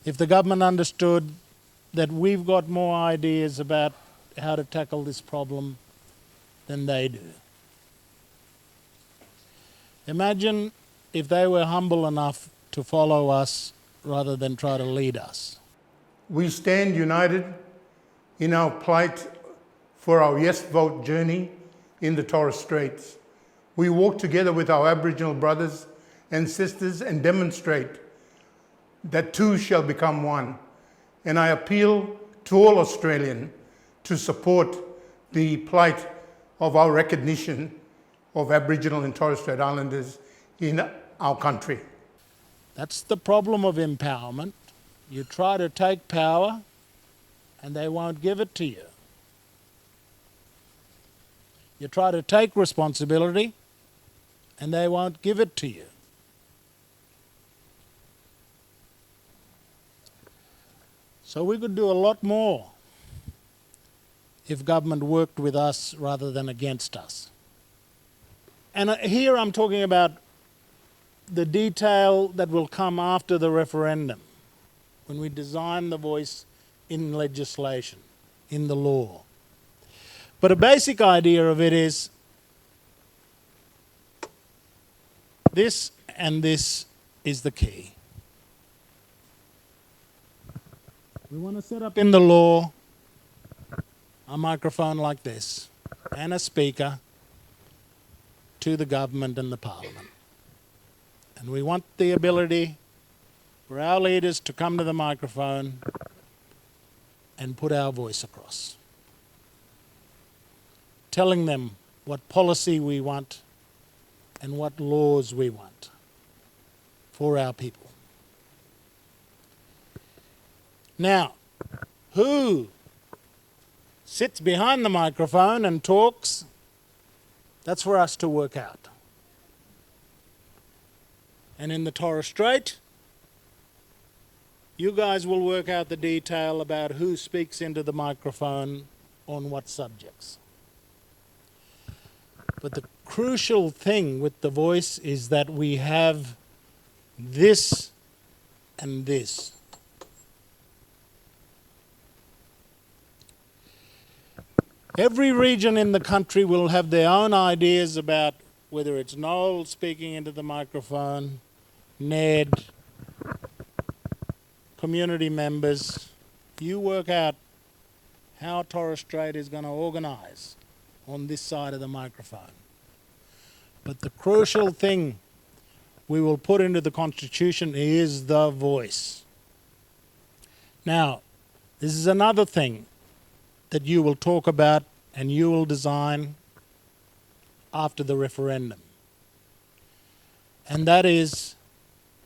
if the government understood that we've got more ideas about how to tackle this problem than they do. Imagine if they were humble enough to follow us rather than try to lead us. We stand united in our plight for our Yes Vote journey in the Torres Straits. We walk together with our Aboriginal brothers and sisters and demonstrate that two shall become one. And I appeal to all Australians to support the plight of our recognition of Aboriginal and Torres Strait Islanders in our country. That's the problem of empowerment. You try to take power and they won't give it to you. You try to take responsibility and they won't give it to you. So we could do a lot more if government worked with us rather than against us. And here I'm talking about the detail that will come after the referendum, when we design the voice in legislation, in the law. But a basic idea of it is this, and this is the key. We want to set up in the law a microphone like this and a speaker to the government and the parliament. And we want the ability for our leaders to come to the microphone and put our voice across, telling them what policy we want and what laws we want for our people. Now, who sits behind the microphone and talks? That's for us to work out. And in the Torres Strait, you guys will work out the detail about who speaks into the microphone on what subjects. But the crucial thing with the voice is that we have this and this. Every region in the country will have their own ideas about whether it's Noel speaking into the microphone, Ned, community members. You work out how Torres Strait is going to organise on this side of the microphone. But the crucial thing we will put into the Constitution is the voice. Now, this is another thing that you will talk about and you will design after the referendum. And that is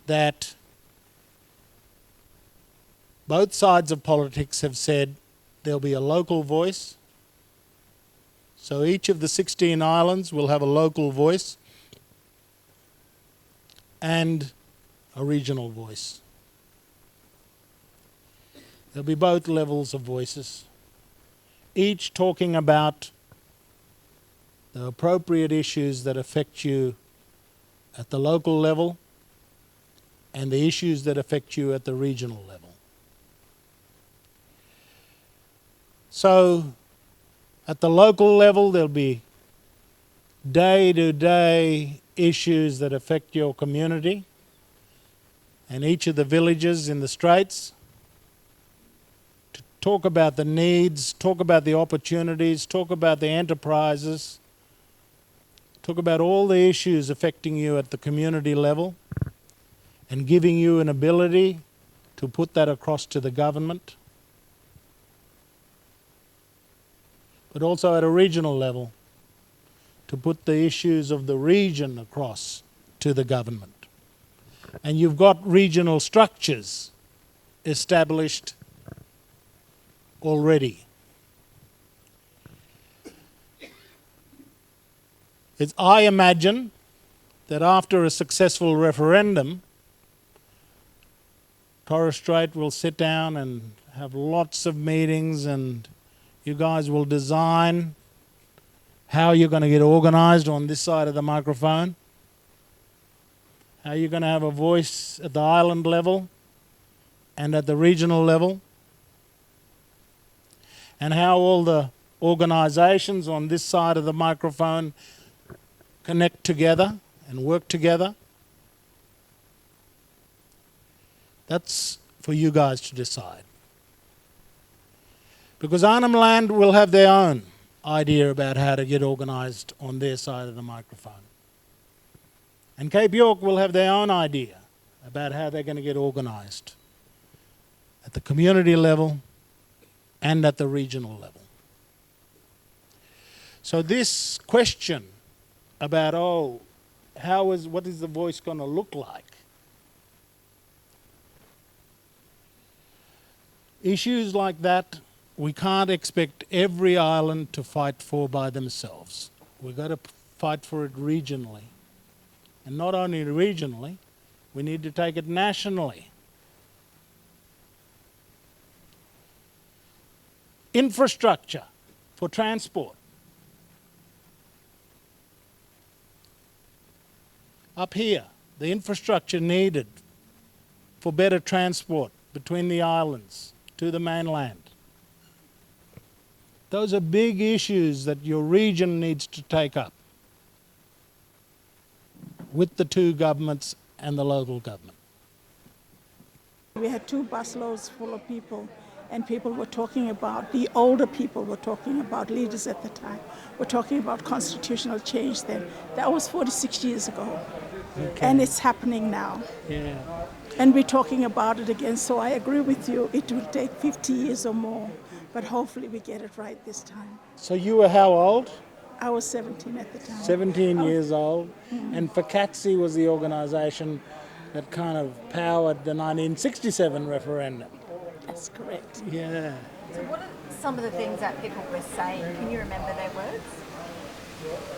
that both sides of politics have said there'll be a local voice. So each of the 16 islands will have a local voice and a regional voice. There'll be both levels of voices, each talking about the appropriate issues that affect you at the local level and the issues that affect you at the regional level. So at the local level, there'll be day-to-day issues that affect your community and each of the villages in the Straits. To talk about the needs, talk about the opportunities, talk about the enterprises, talk about all the issues affecting you at the community level and giving you an ability to put that across to the government. But also at a regional level, to put the issues of the region across to the government. And you've got regional structures established already. I imagine that after a successful referendum, Torres Strait will sit down and have lots of meetings, and you guys will design how you're going to get organised on this side of the microphone, how you're going to have a voice at the island level, and at the regional level, and how all the organisations on this side of the microphone connect together and work together. That's for you guys to decide. Because Arnhem Land will have their own idea about how to get organised on their side of the microphone. And Cape York will have their own idea about how they're going to get organised at the community level and at the regional level. So this question about, what is the voice going to look like? Issues like that, we can't expect every island to fight for by themselves. We've got to fight for it regionally. And not only regionally, we need to take it nationally. Infrastructure for transport. Up here, the infrastructure needed for better transport between the islands to the mainland. Those are big issues that your region needs to take up with the two governments and the local government. We had 2 busloads full of people, and people were talking about, the older people were talking about, leaders at the time, were talking about constitutional change then. That was 46 years ago. Okay. And it's happening now. Yeah. And we're talking about it again, so I agree with you. It will take 50 years or more, but hopefully we get it right this time. So you were how old? I was 17 at the time. 17 years old. And FACATSI was the organisation that kind of powered the 1967 referendum. That's correct. Yeah. So what are some of the things that people were saying? Can you remember their words?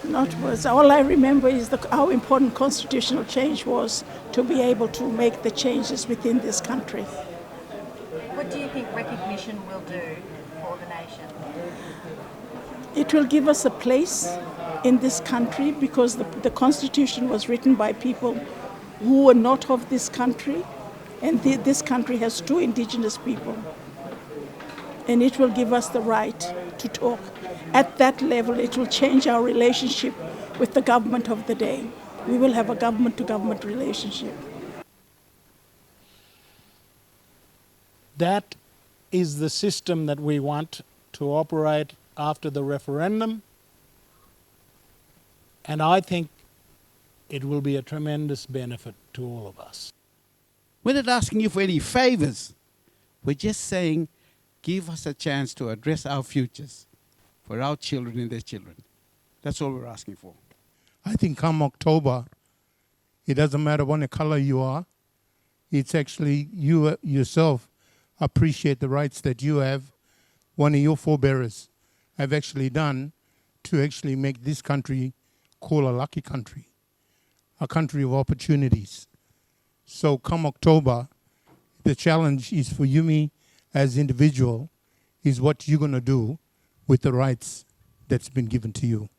Not words. All I remember is how important constitutional change was to be able to make the changes within this country. What do you think recognition will do for the nation? It will give us a place in this country because the Constitution was written by people who were not of this country, and this country has 2 indigenous people. And it will give us the right to talk. At that level, it will change our relationship with the government of the day. We will have a government-to-government relationship. That is the system that we want to operate after the referendum, and I think it will be a tremendous benefit to all of us. We're not asking you for any favors. We're just saying, give us a chance to address our futures for our children and their children. That's all we're asking for. I think come October, it doesn't matter what color you are. It's actually you yourself appreciate the rights that you have, one of your forebearers have actually done to actually make this country called a lucky country, a country of opportunities. So come October, the challenge is for you, me, as individual, is what you're going to do with the rights that's been given to you.